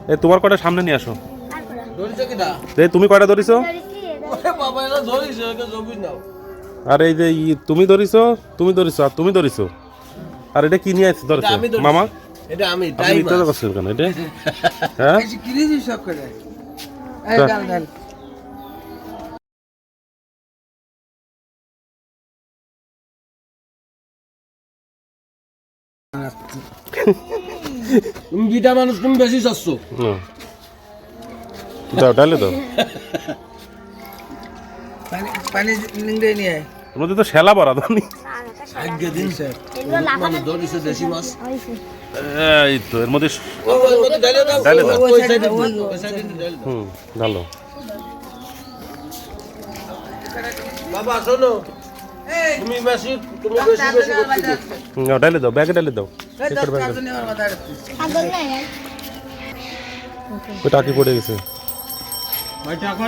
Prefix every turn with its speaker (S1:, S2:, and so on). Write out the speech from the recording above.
S1: এই তোমার কয়টা সামনে নিয়ে আসো। এই তুমি কয়টা ধরিছো? আর এই যে তুমি ধরিছো, তুমি ধরিছো, আর তুমি ধরিছো। আর এটা কি নিয়ে আসছো ধরেছো মামা?
S2: এটা আমি
S1: টাইম মিথ্যা করছেন কেন এটা? হ্যাঁ
S2: কিনেছি সব করে এই ডাল ডাল তুমি বিটা মানুষ তুমি বেশি চাচ্ছ।
S1: দাও ডালে দাও।
S2: পানি পানি নিংড়ে নিয়ে আয়।
S1: ওর মধ্যে তো শেলা ভরা দাও।
S2: আগে দিন স্যার মানে ধরিস দেশি মাছ
S1: এই তো এর মধ্যে
S2: ডালে দাও
S1: ডালে দাও।
S2: ওই সাইডে ওই সাইডে ডালে দাও।
S1: ভালো।
S2: বাবা শোনো তুমি বেশি করতে
S1: ডালে দাও, ব্যাগে ডালে দাও। ওই টাকি পড়ে গেছে।
S2: ভাই টাকা